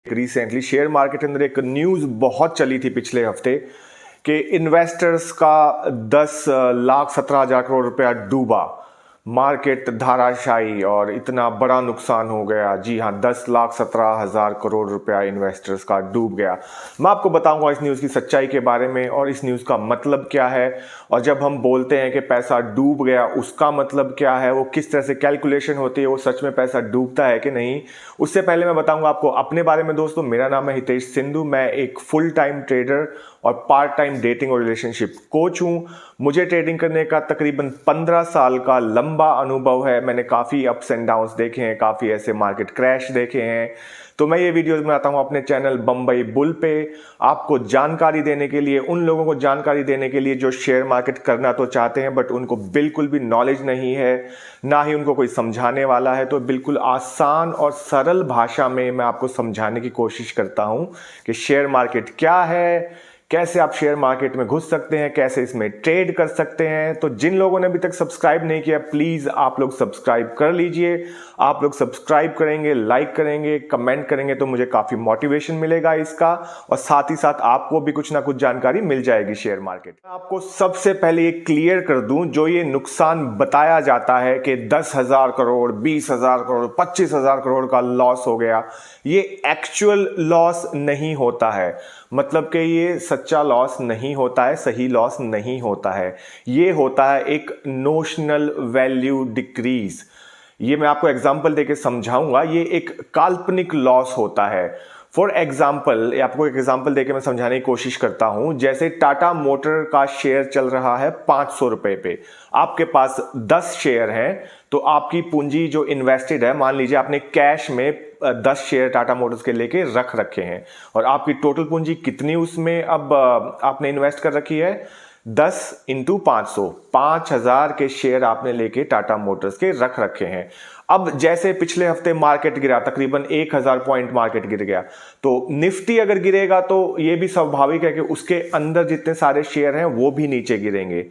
Recently share market के अंदर एक न्यूज़ बहुत चली थी पिछले हफ्ते कि इन्वेस्टर्स का 10,17,000 करोड़ रुपया डूबा, मार्केट धाराशायी और इतना बड़ा नुकसान हो गया। जी हाँ, 10,17,000 करोड़ रुपया इन्वेस्टर्स का डूब गया। मैं आपको बताऊंगा इस न्यूज़ की सच्चाई के बारे में और इस न्यूज़ का मतलब क्या है, और जब हम बोलते हैं कि पैसा डूब गया उसका मतलब क्या है, वो किस तरह से कैलकुलेशन होती है, वो सच में पैसा डूबता है कि नहीं। उससे पहले मैं बताऊंगा आपको अपने बारे में। दोस्तों, मेरा नाम है हितेश सिंधु। मैं एक फुल टाइम ट्रेडर और पार्ट टाइम डेटिंग और रिलेशनशिप कोच हूं। मुझे ट्रेडिंग करने का तकरीबन 15 साल का लंबा अनुभव है। मैंने काफ़ी अप्स एंड डाउन्स देखे हैं, काफ़ी ऐसे मार्केट क्रैश देखे हैं। तो मैं ये वीडियोस बनाता हूँ अपने चैनल बम्बई बुल पे, आपको जानकारी देने के लिए, उन लोगों को जानकारी देने के लिए जो शेयर मार्केट करना तो चाहते हैं बट उनको बिल्कुल भी नॉलेज नहीं है, ना ही उनको कोई समझाने वाला है। तो बिल्कुल आसान और सरल भाषा में मैं आपको समझाने की कोशिश करता हूँ कि शेयर मार्केट क्या है, कैसे आप शेयर मार्केट में घुस सकते हैं, कैसे इसमें ट्रेड कर सकते हैं। तो जिन लोगों ने अभी तक सब्सक्राइब नहीं किया, प्लीज़ आप लोग सब्सक्राइब कर लीजिए। आप लोग सब्सक्राइब करेंगे, लाइक करेंगे, कमेंट करेंगे तो मुझे काफ़ी मोटिवेशन मिलेगा इसका, और साथ ही साथ आपको भी कुछ ना कुछ जानकारी मिल जाएगी शेयर मार्केट। आपको सबसे पहले ये क्लियर कर दूं, जो ये नुकसान बताया जाता है कि 10,000 करोड़, 20,000 करोड़, 25,000 करोड़ का लॉस हो गया, ये एक्चुअल लॉस नहीं होता है। मतलब कि ये सच्चा लॉस नहीं होता है, सही लॉस नहीं होता है। ये होता है एक नोशनल वैल्यू डिक्रीज। ये मैं आपको एग्जांपल देके समझाऊंगा। ये एक काल्पनिक लॉस होता है। फॉर एग्जाम्पल, आपको एक एग्जाम्पल देके मैं समझाने की कोशिश करता हूं। जैसे टाटा मोटर का शेयर चल रहा है 500 रुपए पे, आपके पास 10 शेयर हैं, तो आपकी पूंजी जो इन्वेस्टेड है, मान लीजिए आपने कैश में 10 शेयर टाटा मोटर्स के लेके रख रखे हैं, और आपकी टोटल पूंजी कितनी उसमें अब आपने इन्वेस्ट कर रखी है, 10 इंटू 500, 5,000 के शेयर आपने लेके टाटा मोटर्स के रख रखे हैं। अब जैसे पिछले हफ्ते मार्केट गिरा, तकरीबन 1,000 पॉइंट मार्केट गिर गया, तो निफ्टी अगर गिरेगा तो ये भी स्वाभाविक है कि उसके अंदर जितने सारे शेयर हैं वो भी नीचे गिरेंगे।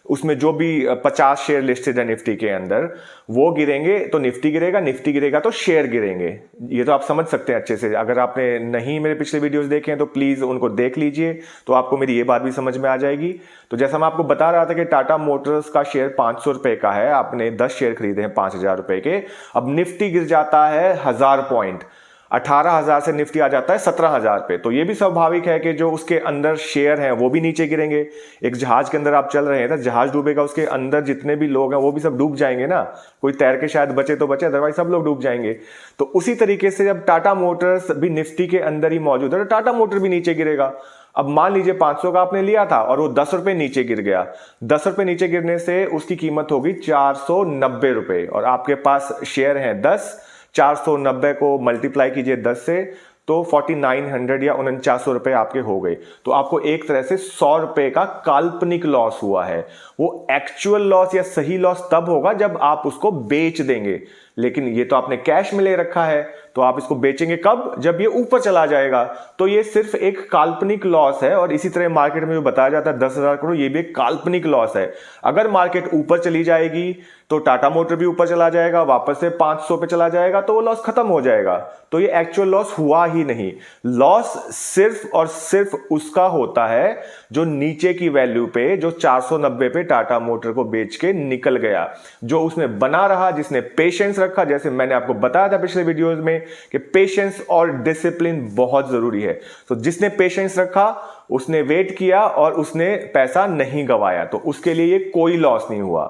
उसमें जो भी 50 शेयर लिस्टेड है निफ्टी के अंदर, वो गिरेंगे तो निफ्टी गिरेगा, निफ्टी गिरेगा तो शेयर गिरेंगे। ये तो आप समझ सकते हैं अच्छे से। अगर आपने नहीं मेरे पिछले वीडियोस देखे हैं तो प्लीज उनको देख लीजिए, तो आपको मेरी ये बात भी समझ में आ जाएगी। तो जैसा मैं आपको बता रहा था कि टाटा मोटर्स का शेयर 500 रुपए का है, आपने 10 शेयर खरीदे हैं 5,000 रुपए के। अब निफ्टी गिर जाता है 1,000 पॉइंट, 18,000 से निफ्टी आ जाता है 17,000 पे, तो ये भी स्वाभाविक है कि जो उसके अंदर शेयर हैं वो भी नीचे गिरेंगे। एक जहाज के अंदर आप चल रहे हैं तो जहाज डूबेगा, उसके अंदर जितने भी लोग हैं वो भी सब डूब जाएंगे ना। कोई तैर के शायद बचे तो बचे, अदरवाइज सब लोग डूब जाएंगे। तो उसी तरीके से जब टाटा मोटर्स भी निफ्टी के अंदर ही मौजूद है तो टाटा मोटर भी नीचे गिरेगा। अब मान लीजिए 500 का आपने लिया था और वो 10 रुपए नीचे गिर गया। 10 रुपए नीचे गिरने से उसकी कीमत होगी 490 रुपए, और आपके पास शेयर हैं 10, 490 को मल्टीप्लाई कीजिए 10 से, तो 4900 या 4900 रुपए आपके हो गए। तो आपको एक तरह से 100 रुपए का काल्पनिक लॉस हुआ है। वो एक्चुअल लॉस या सही लॉस तब होगा जब आप उसको बेच देंगे, लेकिन ये तो आपने कैश में ले रखा है, तो आप इसको बेचेंगे कब, जब ये ऊपर चला जाएगा। तो ये सिर्फ एक काल्पनिक लॉस है। और इसी तरह मार्केट में जो बताया जाता है 10,000 करोड़, ये भी एक काल्पनिक लॉस है। अगर मार्केट ऊपर चली जाएगी तो टाटा मोटर भी ऊपर चला जाएगा, वापस से 500 पे चला जाएगा, तो वो लॉस खत्म हो जाएगा। तो ये एक्चुअल लॉस हुआ ही नहीं। लॉस सिर्फ और सिर्फ उसका होता है जो नीचे की वैल्यू पे, जो 490 पे टाटा मोटर को बेच के निकल गया, जो उसमें बना रहा, जिसने पेशेंस रखा। जैसे मैंने आपको बताया था पिछले वीडियोस में कि पेशेंस और डिसिप्लिन बहुत जरूरी है। तो जिसने पेशेंस रखा, उसने वेट किया और उसने पैसा नहीं गवाया, तो उसके लिए ये कोई लॉस नहीं हुआ।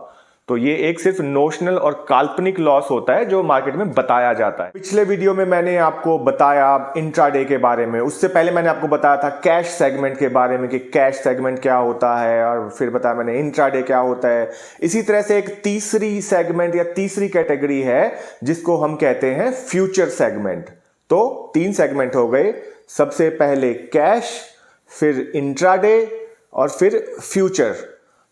तो ये एक सिर्फ नोशनल और काल्पनिक लॉस होता है जो मार्केट में बताया जाता है। पिछले वीडियो में मैंने आपको बताया इंट्राडे के बारे में, उससे पहले मैंने आपको बताया था कैश सेगमेंट के बारे में कि कैश सेगमेंट क्या होता है, और फिर बताया मैंने इंट्राडे क्या होता है। इसी तरह से एक तीसरी सेगमेंट या तीसरी कैटेगरी है जिसको हम कहते हैं फ्यूचर सेगमेंट। तो 3 सेगमेंट हो गए, सबसे पहले कैश, फिर इंट्राडे और फिर फ्यूचर।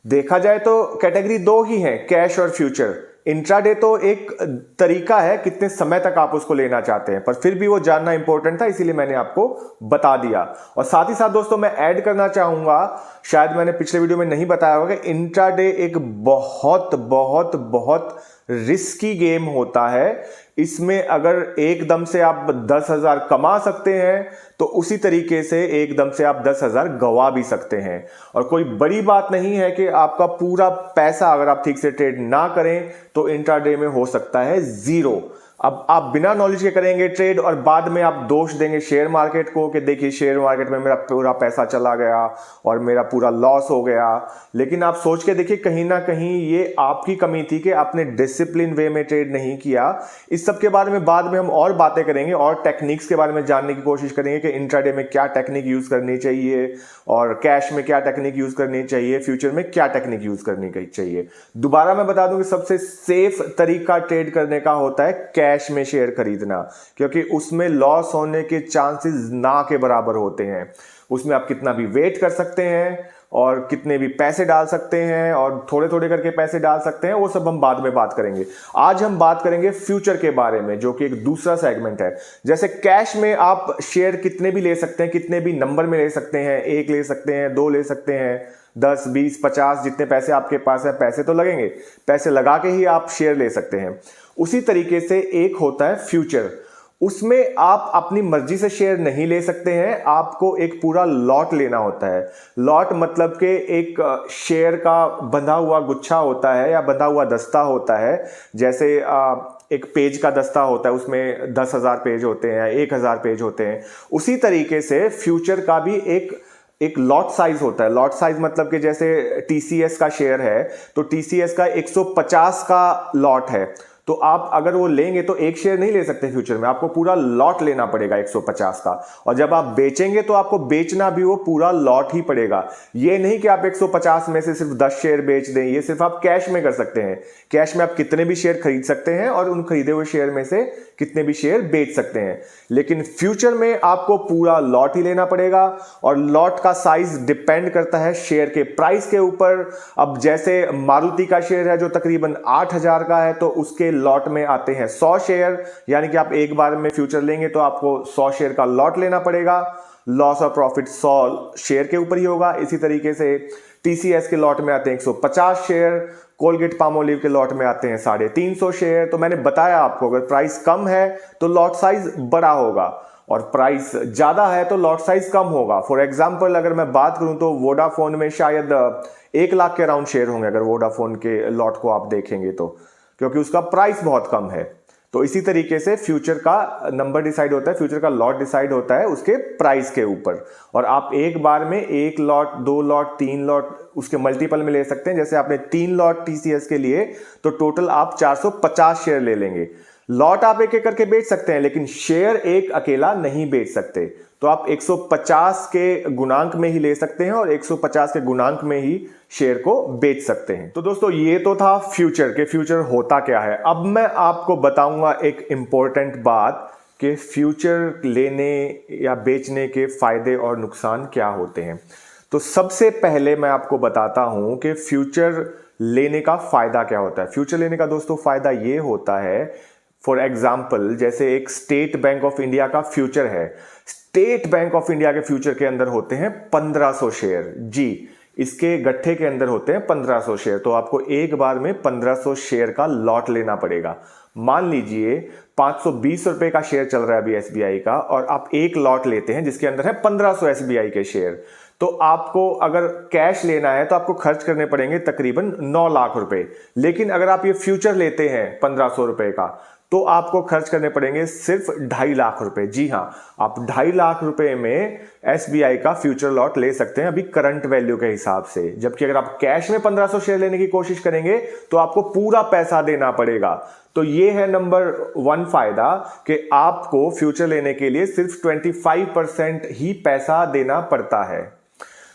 देखा जाए तो कैटेगरी 2 ही है, कैश और फ्यूचर। इंट्राडे तो एक तरीका है कितने समय तक आप उसको लेना चाहते हैं, पर फिर भी वो जानना इंपॉर्टेंट था, इसीलिए मैंने आपको बता दिया। और साथ ही साथ दोस्तों मैं ऐड करना चाहूंगा, शायद मैंने पिछले वीडियो में नहीं बताया होगा कि इंट्राडे एक बहुत बहुत बहुत रिस्की गेम होता है। इसमें अगर एकदम से आप 10,000 कमा सकते हैं तो उसी तरीके से एकदम से आप 10,000 गवा भी सकते हैं। और कोई बड़ी बात नहीं है कि आपका पूरा पैसा अगर आप ठीक से ट्रेड ना करें तो इंट्राडे में हो सकता है जीरो। अब आप बिना नॉलेज के करेंगे ट्रेड और बाद में आप दोष देंगे शेयर मार्केट को कि देखिए शेयर मार्केट में मेरा पूरा पैसा चला गया और मेरा पूरा लॉस हो गया। लेकिन आप सोच के देखिए कहीं ना कहीं ये आपकी कमी थी कि आपने डिसिप्लिन वे में ट्रेड नहीं किया। इस सब के बारे में बाद में हम और बातें करेंगे और टेक्निक्स के बारे में जानने की कोशिश करेंगे कि इंट्राडे में क्या टेक्निक यूज करनी चाहिए और कैश में क्या टेक्निक यूज करनी चाहिए, फ्यूचर में क्या टेक्निक यूज करनी चाहिए। दोबारा मैं बता दूं कि सबसे सेफ तरीका ट्रेड करने का होता है कैश में शेयर खरीदना, क्योंकि उसमें लॉस होने के चांसेस ना के बराबर होते हैं। उसमें आप कितना भी वेट कर सकते हैं और कितने भी पैसे डाल सकते हैं और थोड़े थोड़े करके पैसे डाल सकते हैं, वो सब हम बाद में बात करेंगे। आज हम बात करेंगे फ्यूचर के बारे में, जो कि एक दूसरा सेगमेंट है। जैसे कैश में आप शेयर कितने भी ले सकते हैं, कितने भी नंबर में ले सकते हैं, 1 ले सकते हैं, 2 ले सकते हैं, 10, 20, 50, जितने पैसे आपके पास है, पैसे तो लगेंगे, पैसे लगा के ही आप शेयर ले सकते हैं। उसी तरीके से एक होता है फ्यूचर, उसमें आप अपनी मर्जी से शेयर नहीं ले सकते हैं, आपको एक पूरा लॉट लेना होता है। लॉट मतलब कि एक शेयर का बंधा हुआ गुच्छा होता है या बंधा हुआ दस्ता होता है। जैसे एक पेज का दस्ता होता है, उसमें 10,000 पेज होते हैं, 1,000 पेज होते हैं। उसी तरीके से फ्यूचर का भी एक लॉट साइज होता है। लॉट साइज मतलब कि जैसे टीसीएस का शेयर है तो टीसीएस का 150 का लॉट है, तो आप अगर वो लेंगे तो एक शेयर नहीं ले सकते फ्यूचर में, आपको पूरा लॉट लेना पड़ेगा 150 का। और जब आप बेचेंगे तो आपको बेचना भी वो पूरा लॉट ही पड़ेगा। ये नहीं कि आप 150 में से सिर्फ 10 शेयर बेच दें, ये सिर्फ आप कैश में कर सकते हैं। कैश में आप कितने भी शेयर खरीद सकते हैं और उन खरीदे हुए शेयर में से कितने भी शेयर बेच सकते हैं। लेकिन फ्यूचर में आपको पूरा लॉट ही लेना पड़ेगा और लॉट का साइज डिपेंड करता है शेयर के प्राइस के ऊपर। अब जैसे मारुति का शेयर है जो तकरीबन 8,000 का है, तो उसके लॉट में आते हैं 100 शेयर, यानी कि आप एक बार में फ्यूचर लेंगे तो आपको 100 शेयर का लॉट लेना पड़ेगा। लॉस और प्रॉफिट 100 शेयर के ऊपर ही होगा। इसी तरीके से टीसीएस के लॉट में आते हैं 150 शेयर, कोलगेट पामोलिव के लॉट में आते हैं 350 शेयर। तो मैंने बताया आपको, अगर प्राइस कम है तो लॉट साइज बड़ा होगा और प्राइस ज्यादा है तो लॉट साइज कम होगा। फॉर एग्जांपल अगर मैं बात करूं तो वोडाफोन में शायद 1 लाख के अराउंड शेयर होंगे अगर वोडाफोन के लॉट को आप देखेंगे तो, क्योंकि उसका प्राइस बहुत कम है। तो इसी तरीके से फ्यूचर का नंबर डिसाइड होता है, फ्यूचर का लॉट डिसाइड होता है उसके प्राइस के ऊपर। और आप एक बार में 1 लॉट, 2 लॉट, 3 लॉट उसके मल्टीपल में ले सकते हैं। जैसे आपने 3 लॉट टीसीएस के लिए तो टोटल आप 450 शेयर ले लेंगे। लॉट आप एक एक करके बेच सकते हैं, लेकिन शेयर एक अकेला नहीं बेच सकते। तो आप 150 के गुणांक में ही ले सकते हैं और 150 के गुणांक में ही शेयर को बेच सकते हैं। तो दोस्तों ये तो था फ्यूचर के फ्यूचर होता क्या है। अब मैं आपको बताऊंगा एक इंपॉर्टेंट बात कि फ्यूचर लेने या बेचने के फायदे और नुकसान क्या होते हैं। तो सबसे पहले मैं आपको बताता हूं कि फ्यूचर लेने का फायदा क्या होता है। फ्यूचर लेने का दोस्तों फायदा ये होता है, फॉर एग्जाम्पल जैसे एक स्टेट बैंक ऑफ इंडिया का फ्यूचर है। स्टेट बैंक ऑफ इंडिया के फ्यूचर के अंदर होते हैं 1500 शेयर। जी, इसके गट्ठे के अंदर होते हैं 1500 शेयर। तो आपको एक बार में 1500 शेयर का लॉट लेना पड़ेगा। मान लीजिए 520 रुपए का शेयर चल रहा है अभी एसबीआई का, और आप एक लॉट लेते हैं जिसके अंदर है 1500 एसबीआई के शेयर। तो आपको अगर कैश लेना है तो आपको खर्च करने पड़ेंगे तकरीबन 9 लाख रुपए। लेकिन अगर आप ये फ्यूचर लेते हैं 1500 रुपए का तो आपको खर्च करने पड़ेंगे सिर्फ 2.5 लाख रुपए। जी हां, आप 2.5 लाख रुपए में एसबीआई का फ्यूचर लॉट ले सकते हैं अभी करंट वैल्यू के हिसाब से। जबकि अगर आप कैश में 1500 शेयर लेने की कोशिश करेंगे तो आपको पूरा पैसा देना पड़ेगा। तो ये है नंबर 1 फायदा कि आपको फ्यूचर लेने के लिए सिर्फ 25% ही पैसा देना पड़ता है।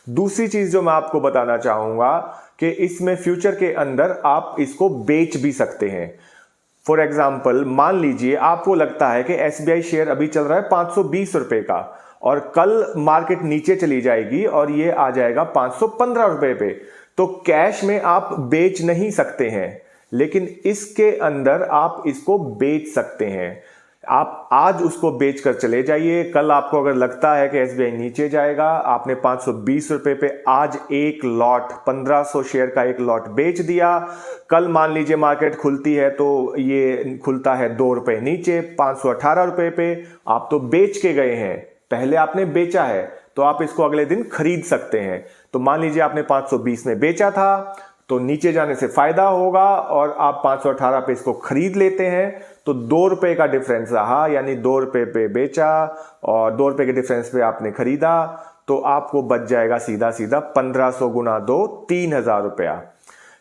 दूसरी चीज जो मैं आपको बताना चाहूंगा कि इसमें फ्यूचर के अंदर आप इसको बेच भी सकते हैं। फॉर एग्जाम्पल मान लीजिए आपको लगता है कि एसबीआई शेयर अभी चल रहा है 520 रुपए का और कल मार्केट नीचे चली जाएगी और ये आ जाएगा 515 रुपए पे। तो कैश में आप बेच नहीं सकते हैं, लेकिन इसके अंदर आप इसको बेच सकते हैं। आप आज उसको बेच कर चले जाइए। कल आपको अगर लगता है कि एसबीआई नीचे जाएगा, आपने 520 रुपए पे आज एक लॉट 1500 शेयर का एक लॉट बेच दिया। कल मान लीजिए मार्केट खुलती है तो ये खुलता है 2 रुपए नीचे 518 रुपए पे, आप तो बेच के गए हैं, पहले आपने बेचा है तो आप इसको अगले दिन खरीद सकते हैं। तो मान लीजिए आपने 520 में बेचा था तो नीचे जाने से फायदा होगा और आप 518 पे इसको खरीद लेते हैं तो 2 रुपए का डिफरेंस रहा, यानी 2 रुपए पे बेचा और 2 रुपए के डिफरेंस पे आपने खरीदा तो आपको बच जाएगा सीधा सीधा 1500 गुना 2 3000 रुपया।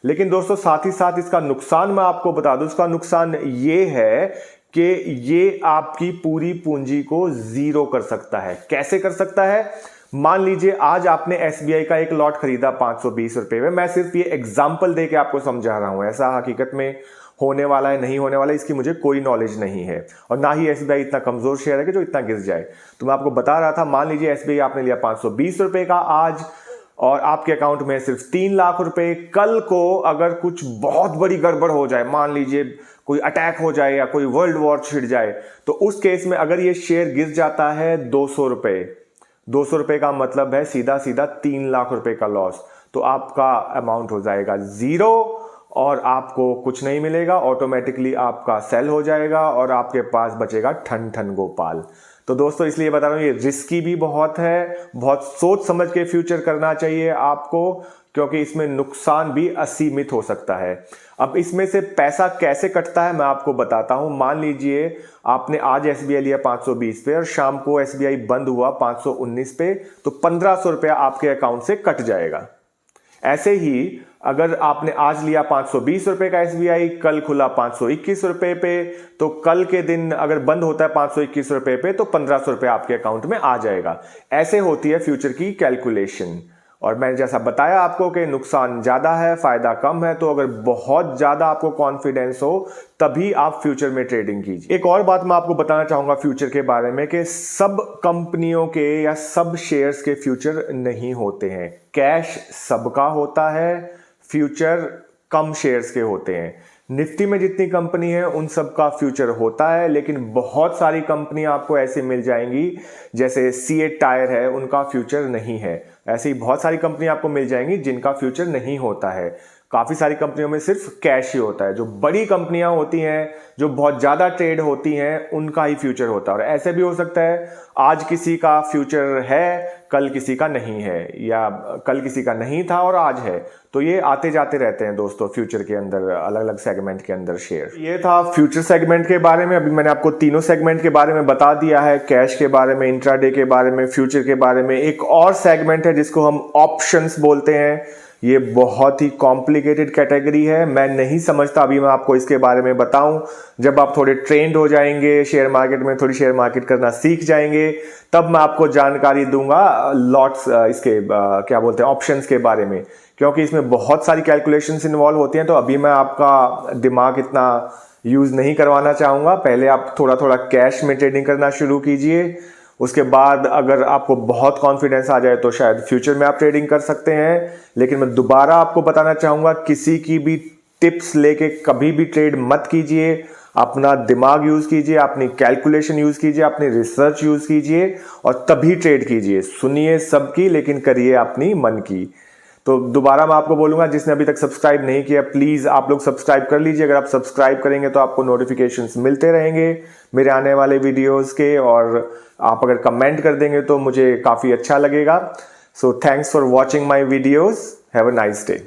लेकिन दोस्तों साथ ही साथ इसका नुकसान मैं आपको बता दूं, इसका नुकसान ये है कि ये आपकी पूरी पूंजी को जीरो कर सकता है। कैसे कर सकता है? मान लीजिए आज आपने एसबीआई का एक लॉट खरीदा 520 रुपए में, मैं सिर्फ ये एग्जांपल देके आपको समझा रहा हूं, ऐसा हकीकत में होने वाला है नहीं होने वाला है इसकी मुझे कोई नॉलेज नहीं है और ना ही एसबीआई इतना कमजोर शेयर है कि जो इतना गिर जाए। तो मैं आपको बता रहा था, मान लीजिए एसबीआई आपने लिया 520 रुपए का आज और आपके अकाउंट में सिर्फ 3 लाख रुपए। कल को अगर कुछ बहुत बड़ी गड़बड़ हो जाए, मान लीजिए कोई अटैक हो जाए या कोई वर्ल्ड वॉर छिड़ जाए, तो उस केस में अगर ये शेयर गिर जाता है 200 रुपए, 200 रुपए का मतलब है सीधा सीधा 3 लाख रुपए का लॉस। तो आपका अमाउंट हो जाएगा जीरो और आपको कुछ नहीं मिलेगा, ऑटोमेटिकली आपका सेल हो जाएगा और आपके पास बचेगा ठन ठन गोपाल। तो दोस्तों इसलिए बता रहा हूं ये रिस्की भी बहुत है, बहुत सोच समझ के फ्यूचर करना चाहिए आपको, क्योंकि इसमें नुकसान भी असीमित हो सकता है। अब इसमें से पैसा कैसे कटता है मैं आपको बताता हूं। मान लीजिए आपने आज एसबीआई लिया 520 पे और शाम को एसबीआई बंद हुआ 519 पे, तो 1500 रुपया आपके अकाउंट से कट जाएगा। ऐसे ही अगर आपने आज लिया 520 रुपए का एसबीआई, कल खुला 521 रुपए पे, तो कल के दिन अगर बंद होता है 521 रुपए पे तो 1500 रुपए आपके अकाउंट में आ जाएगा। ऐसे होती है फ्यूचर की कैलकुलेशन। और मैंने जैसा बताया आपको कि नुकसान ज्यादा है फायदा कम है, तो अगर बहुत ज्यादा आपको कॉन्फिडेंस हो तभी आप फ्यूचर में ट्रेडिंग कीजिए। एक और बात मैं आपको बताना चाहूंगा फ्यूचर के बारे में कि सब कंपनियों के या सब शेयर्स के फ्यूचर नहीं होते हैं। कैश सबका होता है, फ्यूचर कम शेयर्स के होते हैं। निफ्टी में जितनी कंपनी है उन सब का फ्यूचर होता है, लेकिन बहुत सारी कंपनियां आपको ऐसे मिल जाएंगी, जैसे सीएट टायर है उनका फ्यूचर नहीं है। ऐसे ही बहुत सारी कंपनियां आपको मिल जाएंगी जिनका फ्यूचर नहीं होता है। काफी सारी कंपनियों में सिर्फ कैश ही होता है। जो बड़ी कंपनियां होती हैं, जो बहुत ज्यादा ट्रेड होती हैं, उनका ही फ्यूचर होता है। और ऐसे भी हो सकता है आज किसी का फ्यूचर है, कल किसी का नहीं है, या कल किसी का नहीं था और आज है। तो ये आते जाते रहते हैं दोस्तों फ्यूचर के अंदर, अलग अलग सेगमेंट के अंदर शेयर। ये था फ्यूचर सेगमेंट के बारे में। अभी मैंने आपको तीनों सेगमेंट के बारे में बता दिया है, कैश के बारे में, इंट्राडे के बारे में, फ्यूचर के बारे में। एक और सेगमेंट है जिसको हम ऑप्शंस बोलते हैं। ये बहुत ही कॉम्प्लिकेटेड कैटेगरी है, मैं नहीं समझता अभी मैं आपको इसके बारे में बताऊं। जब आप थोड़े ट्रेंड हो जाएंगे शेयर मार्केट में, थोड़ी शेयर मार्केट करना सीख जाएंगे, तब मैं आपको जानकारी दूंगा लॉट्स इसके क्या बोलते हैं ऑप्शंस के बारे में, क्योंकि इसमें बहुत सारी कैलकुलेशंस इन्वॉल्व होती हैं। तो अभी मैं आपका दिमाग इतना यूज नहीं करवाना चाहूंगा। पहले आप थोड़ा थोड़ा कैश में ट्रेडिंग करना शुरू कीजिए, उसके बाद अगर आपको बहुत कॉन्फिडेंस आ जाए तो शायद फ्यूचर में आप ट्रेडिंग कर सकते हैं। लेकिन मैं दोबारा आपको बताना चाहूंगा, किसी की भी टिप्स लेके कभी भी ट्रेड मत कीजिए। अपना दिमाग यूज कीजिए, अपनी कैलकुलेशन यूज कीजिए, अपनी रिसर्च यूज कीजिए और तभी ट्रेड कीजिए। सुनिए सबकी लेकिन करिए अपनी मन की। तो दोबारा मैं आपको बोलूंगा, जिसने अभी तक सब्सक्राइब नहीं किया प्लीज आप लोग सब्सक्राइब कर लीजिए। अगर आप सब्सक्राइब करेंगे तो आपको नोटिफिकेशंस मिलते रहेंगे मेरे आने वाले वीडियोस के, और आप अगर कमेंट कर देंगे तो मुझे काफी अच्छा लगेगा। So thanks for watching my videos, have a nice day.